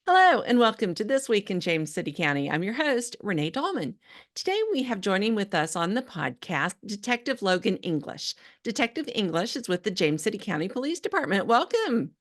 Hello, and welcome to This Week in James City County. I'm your host, Renee Dahlman. Today, we have joining with us on the podcast Detective Logan English. Detective English is with the James City County Police Department. Welcome.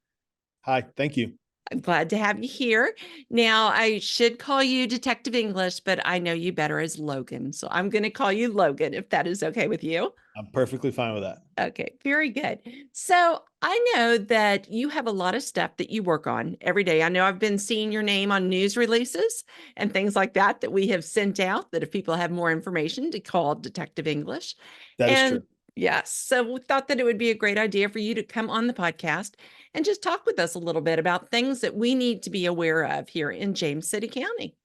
Hi, thank you. I'm glad to have you here. Now, I should call you Detective English, but I know you better as Logan. So I'm going to call you Logan if that is okay with you. I'm perfectly fine with that. Okay, very good. So I know that you have a lot of stuff that you work on every day. I know I've been seeing your name on news releases and things like that we have sent out that if people have more information to call Detective English. That is And true. yes, so we thought that it would be a great idea for you to come on the podcast and just talk with us a little bit about things that we need to be aware of here in James City County.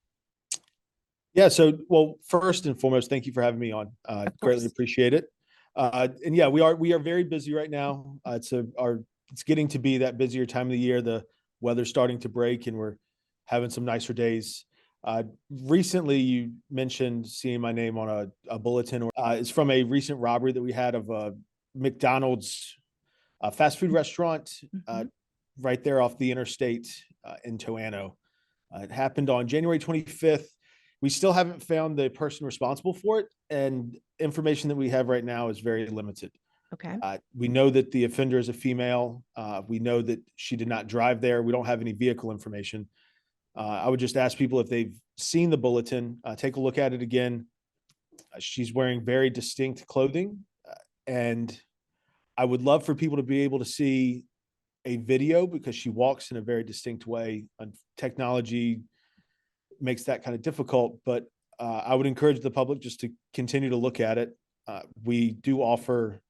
Yeah, well, first and foremost, thank you for having me on. Of Greatly course. appreciate it. And yeah, we are very busy right now. It's getting to be that busier time of the year. The weather's starting to break, and we're having some nicer days. Recently, you mentioned seeing my name on a bulletin. It's from a recent robbery that we had of a McDonald's fast food restaurant Mhm. right there off the interstate in Toano. It happened on January 25th. We still haven't found the person responsible for it, and information that we have right now is very limited. Okay. We know that the offender is a female. We know that she did not drive there. We don't have any vehicle information. I would just ask people if they've seen the bulletin, take a look at it again. She's wearing very distinct clothing, and I would love for people to be able to see a video because she walks in a very distinct way. And technology makes that kind of difficult, but I would encourage the public just to continue to look at it. We do offer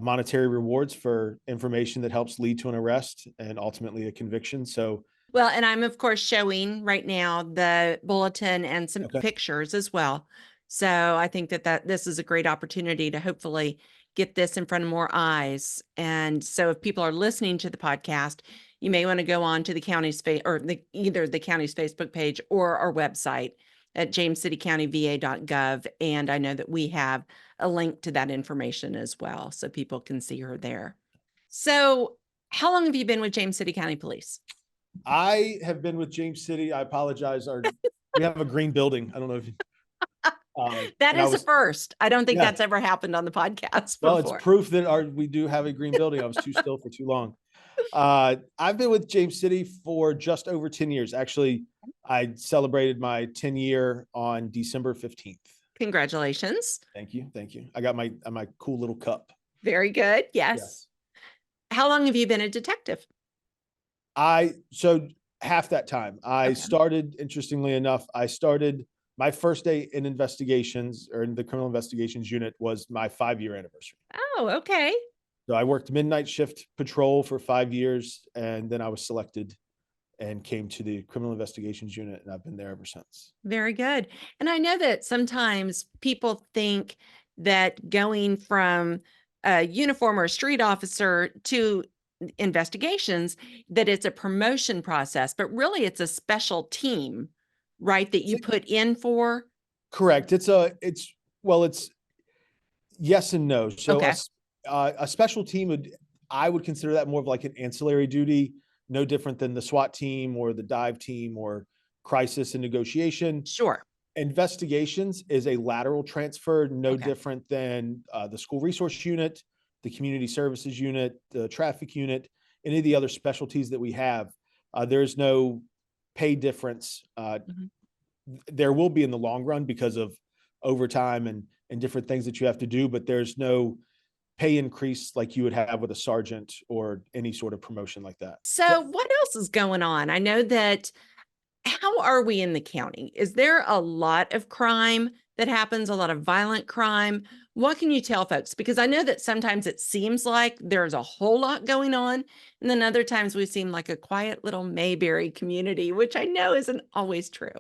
monetary rewards for information that helps lead to an arrest and ultimately a conviction. So, Well, and I'm of course showing right now the bulletin and some okay. pictures as well. So I think that this is a great opportunity to hopefully get this in front of more eyes. And so if people are listening to the podcast, you may want to go on to the county's either the county's Facebook page or our website at jamescitycountyva.gov. And I know that we have a link to that information as well, so people can see her there. So how long have you been with James City County Police? I have been with James City. I apologize. We have a green building. I don't know if That and I is a was, first. I don't think yeah. that's ever happened on the podcast Well, it's before. proof that we do have a green building. I was too still for too long. I've been with James City for just over 10 years. Actually, I celebrated my 10-year on December 15th. Congratulations. Thank you. Thank you. I got my cool little cup. Very good. Yes. Yes. How long have you been a detective? So half that time. I Okay. started, interestingly enough, I started my first day in investigations or in the criminal investigations unit was my 5-year anniversary. Oh, okay. So I worked midnight shift patrol for 5 years, and then I was selected and came to the criminal investigations unit, and I've been there ever since. Very good. And I know that sometimes people think that going from a uniform or a street officer to investigations, that it's a promotion process, but really it's a special team, right? That you put in for. Correct. It's yes and no. So Okay. a special team I would consider that more of like an ancillary duty, no different than the SWAT team or the dive team or crisis and negotiation. Sure. Investigations is a lateral transfer, no Okay. different than the school resource unit, the community services unit, the traffic unit, any of the other specialties that we have. There's no pay difference. Mhm. There will be in the long run because of overtime and different things that you have to do, but there's no pay increase like you would have with a sergeant or any sort of promotion like that. So what else is going on? I know that how are we in the county? Is there a lot of crime that happens, a lot of violent crime? What can you tell folks? Because I know that sometimes it seems like there's a whole lot going on, and then other times we seem like a quiet little Mayberry community, which I know isn't always true.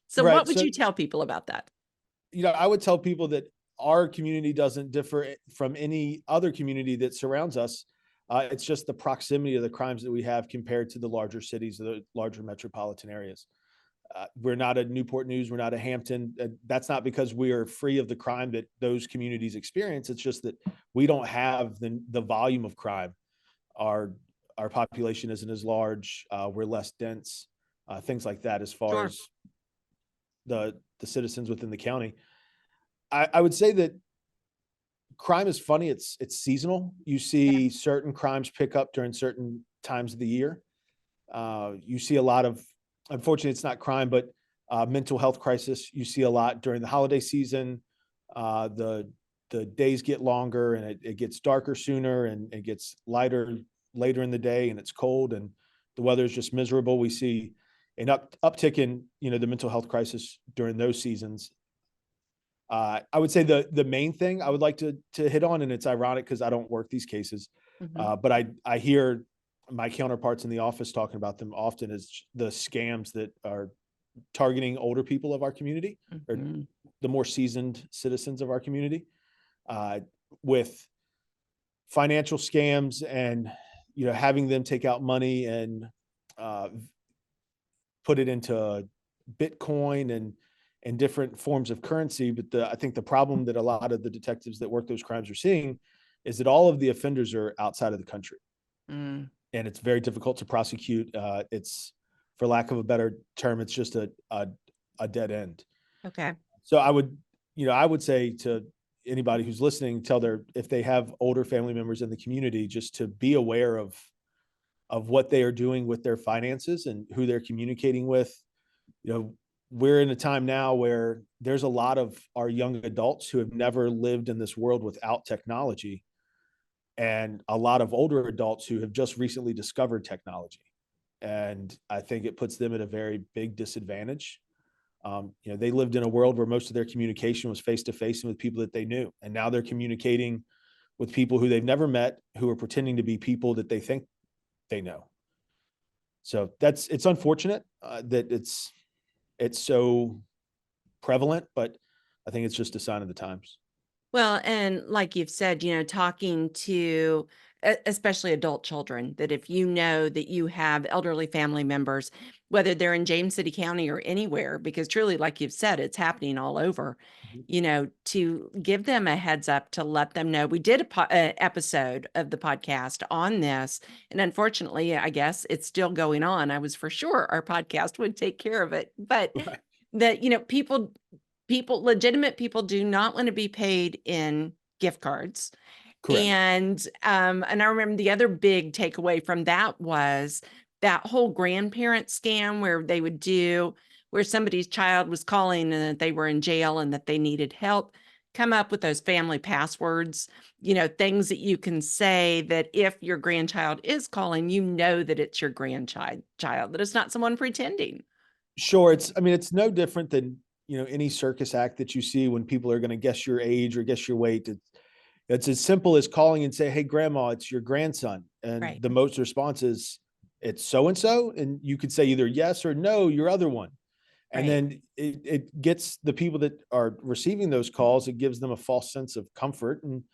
So what Right. would So, you tell people about that? I would tell people that our community doesn't differ from any other community that surrounds us. It's just the proximity of the crimes that we have compared to the larger cities, the larger metropolitan areas. We're not a Newport News. We're not a Hampton. That's not because we are free of the crime that those communities experience. It's just that we don't have the volume of crime. Our our population isn't as large. We're less dense. things like that as far Sure. as the citizens within the county. I would say that crime is funny. It's seasonal. You Yeah. see certain crimes pick up during certain times of the year. You see a lot of, unfortunately, it's not crime, but mental health crisis. You see a lot during the holiday season. The days get longer and it gets darker sooner and it gets lighter later in the day and it's cold and the weather is just miserable. We see an uptick in the mental health crisis during those seasons. I would say the main thing I would like to hit on, and it's ironic because I don't work these cases, Hmm. but I hear my counterparts in the office talking about them often, is the scams that are targeting older people of our community or Hmm. the more seasoned citizens of our community, uh, with financial scams and having them take out money and uh, put it into Bitcoin and different forms of currency. But I think the problem that a lot of the detectives that work those crimes are seeing is that all of the offenders are outside of the country, Mm. and it's very difficult to prosecute. It's, for lack of a better term, it's just a dead end. Okay. So I would say to anybody who's listening, if they have older family members in the community, just to be aware of what they are doing with their finances and who they're communicating with. We're in a time now where there's a lot of our young adults who have never lived in this world without technology, and a lot of older adults who have just recently discovered technology. And I think it puts them at a very big disadvantage. They lived in a world where most of their communication was face to face and with people that they knew. And now they're communicating with people who they've never met, who are pretending to be people that they think they know. So it's unfortunate that it's so prevalent, but I think it's just a sign of the times. Well, and like you've said, talking to especially adult children, that if you know that you have elderly family members, whether they're in James City County or anywhere, because truly, like you've said, it's happening all over, Mhm. to give them a heads up to let them know. We did a episode of the podcast on this, and unfortunately, I guess it's still going on. I was for sure our podcast would take care of it, but Right. that, legitimate people do not want to be paid in gift cards. Correct. And I remember the other big takeaway from that was that whole grandparent scam where somebody's child was calling and that they were in jail and that they needed help. Come up with those family passwords, things that you can say that if your grandchild is calling, that it's your child, that it's not someone pretending. Sure. It's no different than, any circus act that you see when people are going to guess your age or guess your weight. It's as simple as calling and say, "Hey, grandma, it's your grandson." And Right. the most response is, "It's so and so." And you could say either yes or no, your other one. And Right. then it gets the people that are receiving those calls, it gives them a false sense of comfort. And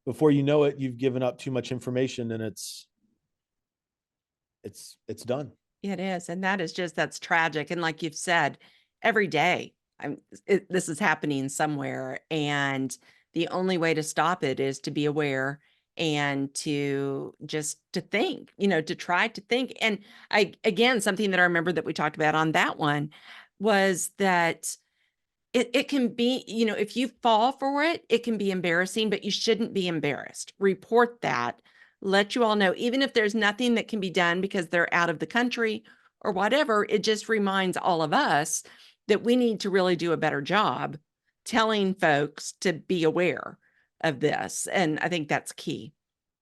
before you know it, you've given up too much information and it's done. It is, and that's tragic, and like you've said, every day, this is happening somewhere, and the only way to stop it is to be aware and to think, to try to think, and again, something that I remember that we talked about on that one was that it can be, if you fall for it, it can be embarrassing, but you shouldn't be embarrassed. Report that. Let you all know, even if there's nothing that can be done because they're out of the country or whatever, it just reminds all of us that we need to really do a better job telling folks to be aware of this. And I think that's key.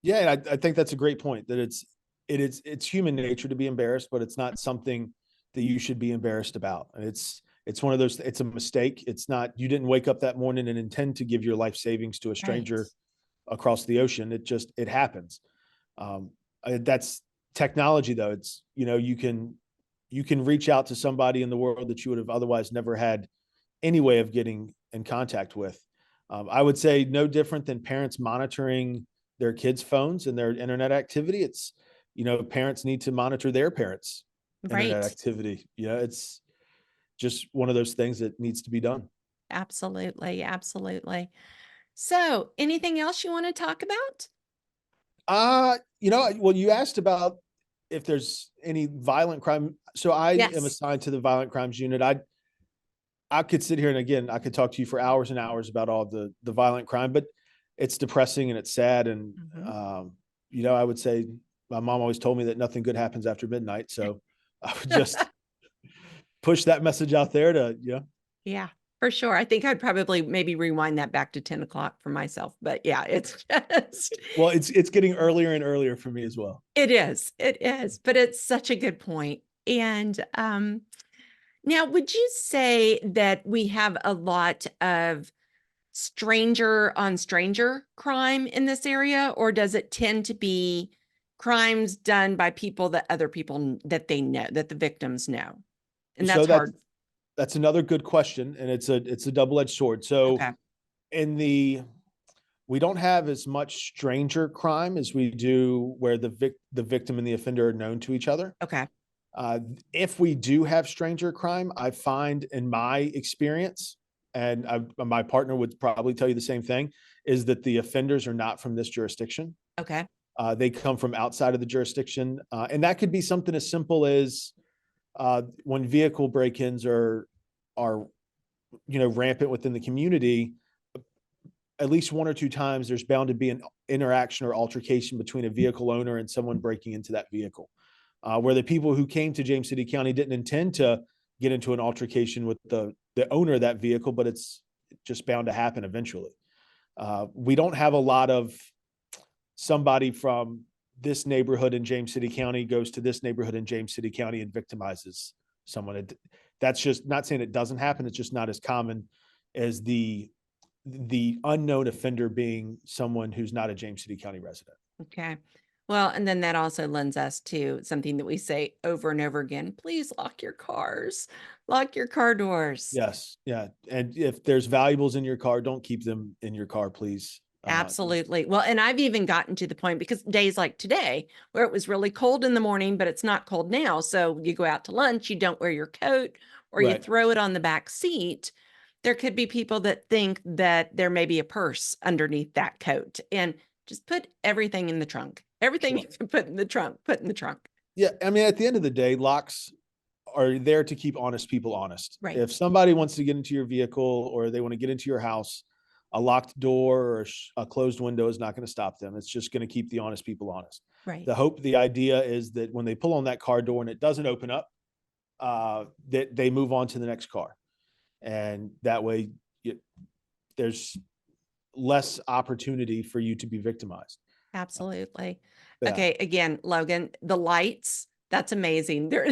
Yeah, and I think that's a great point, that it's human nature to be embarrassed, but it's not something that you should be embarrassed about. And it's one of those, it's a mistake. It's not, you didn't wake up that morning and intend to give your life savings to a Right. stranger across the ocean. It happens. Um, that's technology though. It's, you can reach out to somebody in the world that you would have otherwise never had any way of getting in contact with. I would say no different than parents monitoring their kids' phones and their internet activity. It's, parents need to monitor their parents' internet Right. activity. It's just one of those things that needs to be done. Absolutely. Absolutely. So, anything else you want to talk about? Well, you asked about if there's any violent crime. So I am Yes. assigned to the violent crimes unit. I could sit here and again, I could talk to you for hours and hours about all the violent crime, but it's depressing and it's sad. And, Mhm. I would say my mom always told me that nothing good happens after midnight. So I would just push that message out there to. Yeah, for sure. I think I'd probably maybe rewind that back to 10 o'clock for myself. But yeah, it's just, Well, it's getting earlier and earlier for me as well. it is, but it's such a good point. And now, would you say that we have a lot of stranger on stranger crime in this area, or does it tend to be crimes done by people that other people that they know, that the victims know? And So that's hard. that's another good question, and it's a double-edged sword. So Okay. in the we don't have as much stranger crime as we do where the victim and the offender are known to each other. Okay. Uh, if we do have stranger crime, I find in my experience, and my partner would probably tell you the same thing, is that the offenders are not from this jurisdiction. Okay. They come from outside of the jurisdiction, and that could be something as simple as when vehicle break-ins are rampant within the community. At least one or two times, there's bound to be an interaction or altercation between a vehicle owner and someone breaking into that vehicle, where the people who came to James City County didn't intend to get into an altercation with the owner of that vehicle, but it's just bound to happen eventually. We don't have a lot of somebody from this neighborhood in James City County goes to this neighborhood in James City County and victimizes someone. That's just not saying it doesn't happen. It's just not as common as the unknown offender being someone who's not a James City County resident. Okay. Well, and then that also lends us to something that we say over and over again. Please lock your cars, lock your car doors. Yes. Yeah. And if there's valuables in your car, don't keep them in your car, please. Absolutely. Well, and I've even gotten to the point because days like today, where it was really cold in the morning, but it's not cold now. So you go out to lunch, you don't wear your coat or you Right. throw it on the back seat. There could be people that think that there may be a purse underneath that coat and just put everything in the trunk. Everything Sure. you can put in the trunk, put in the trunk. Yeah. I mean, at the end of the day, locks are there to keep honest people honest. Right. If somebody wants to get into your vehicle or they want to get into your house, a locked door or a closed window is not going to stop them. It's just going to keep the honest people honest. Right. The idea is that when they pull on that car door and it doesn't open up, that they move on to the next car. And that way there's less opportunity for you to be victimized. Absolutely. Yeah. Okay. Again, Logan, the lights, that's amazing. There,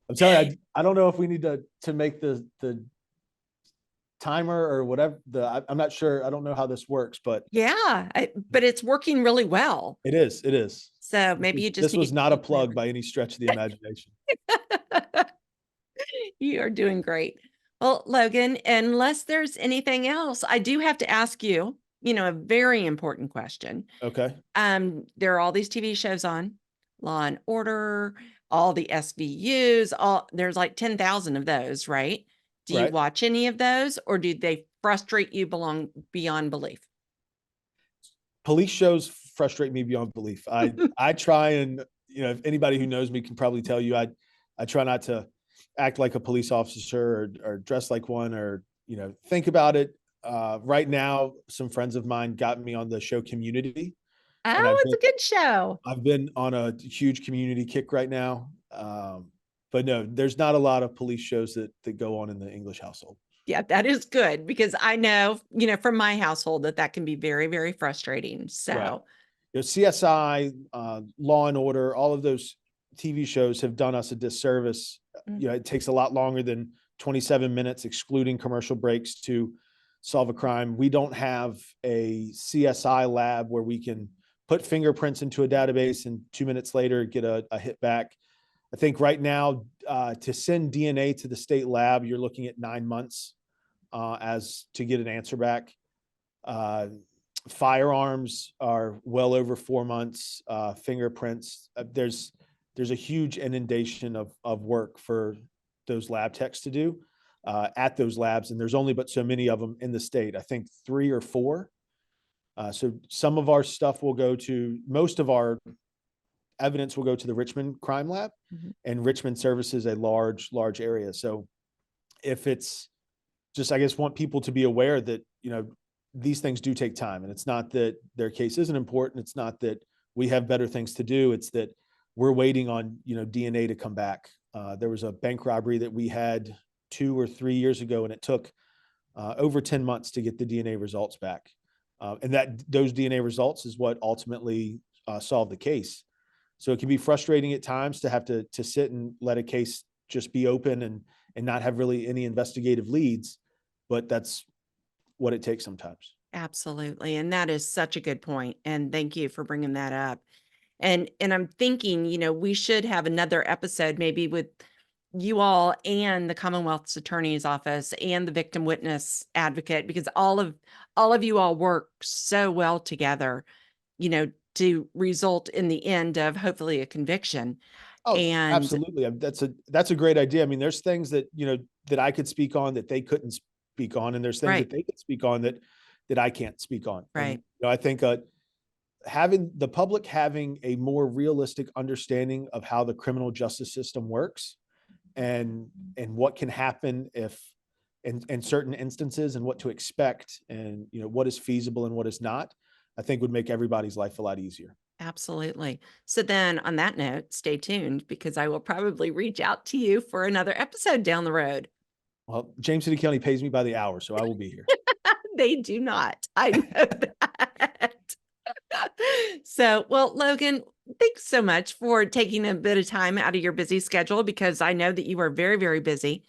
I'm telling you, I don't know if we need to make the timer or whatever. I'm not sure. I don't know how this works, but yeah, but it's working really well. it is. It is. So maybe you just This need to was not a keep plug by any stretch of the imagination. You are doing great. Well, Logan, unless there's anything else, I do have to ask you, a very important question. Okay. There are all these TV shows on, Law and Order, all the SVUs, there's like 10,000 of those, right? Do you Right. watch any of those or do they frustrate you beyond belief? Police shows frustrate me beyond belief. I try and if anybody who knows me can probably tell you I try not to act like a police officer or dress like one or think about it. Right now, some friends of mine got me on the show Community, and Oh, it's a good show. I've been on a huge Community kick right now. But no, there's not a lot of police shows that go on in the English household. Yeah, that is good because I know, from my household that can be very, very frustrating. Right. So, CSI, Law and Order, all of those TV shows have done us a disservice. mm, It takes a lot longer than 27 minutes, excluding commercial breaks, to solve a crime. We don't have a CSI lab where we can put fingerprints into a database and 2 minutes later get a hit back. I think right now, to send DNA to the state lab, you're looking at 9 months as to get an answer back. Firearms are well over 4 months. Fingerprints, there's a huge inundation of work for those lab techs to do at those labs, and there's only but so many of them in the state. I think 3 or 4. So some of our stuff will go to, most of our evidence will go to the Richmond Crime Lab, Mhm. and Richmond services a large area. So if it's just, I guess, want people to be aware that, these things do take time, and it's not that their case isn't important. It's not that we have better things to do. It's that we're waiting on, DNA to come back. There was a bank robbery that we had 2 or 3 years ago, and it took over 10 months to get the DNA results back. And those DNA results is what ultimately solved the case. So it can be frustrating at times to have to sit and let a case just be open and not have really any investigative leads, but that's what it takes sometimes. Absolutely. And that is such a good point. And thank you for bringing that up. And I'm thinking, we should have another episode maybe with you all and the Commonwealth's Attorney's Office and the victim witness advocate, because all of you all work so well together, to result in the end of hopefully a conviction. Oh, And absolutely. That's a great idea. I mean, there's things that, that I could speak on that they couldn't speak on, and there's things right, that they could speak on that I can't speak on. And right. I think having the public having a more realistic understanding of how the criminal justice system works, and what can happen if in certain instances, and what to expect, and what is feasible and what is not, I think would make everybody's life a lot easier. Absolutely. So then on that note, stay tuned because I will probably reach out to you for another episode down the road. Well, James City County pays me by the hour, so I will be here. They do not. I know that. So, well, Logan, thanks so much for taking a bit of time out of your busy schedule, because I know that you are very, very busy,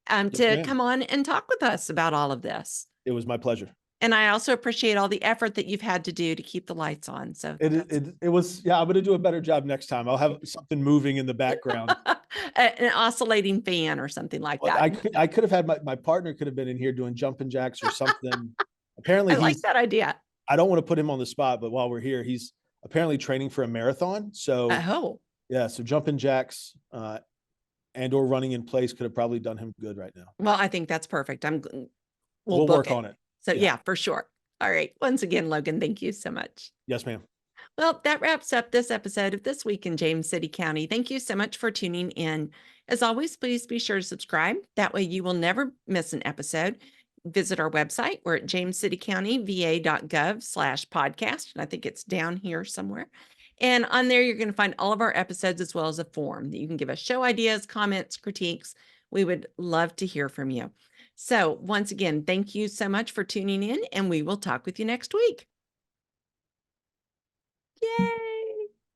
Yes, to ma'am. come on and talk with us about all of this. It was my pleasure. And I also appreciate all the effort that you've had to do to keep the lights on. So that's It was, yeah, I'm going to do a better job next time. I'll have something moving in the background. an oscillating fan or something like But that. I could have had my partner could have been in here doing jumping jacks or something. Apparently I like that idea. I don't want to put him on the spot, but while we're here, he's apparently training for a marathon. So Oh, yeah, so jumping jacks, and or running in place could have probably done him good right now. well, I think that's perfect. We'll We'll book work it. on it. So Yeah. yeah, for sure. All right. Once again, Logan, thank you so much. Yes, ma'am. Well, that wraps up this episode of This Week in James City County. Thank you so much for tuning in. As always, please be sure to subscribe. That way you will never miss an episode. Visit our website. We're at jamescitycountyva.gov/podcast. And I think it's down here somewhere. And on there, you're going to find all of our episodes as well as a form that you can give us show ideas, comments, critiques. We would love to hear from you. So once again, thank you so much for tuning in, and we will talk with you next week. Yay!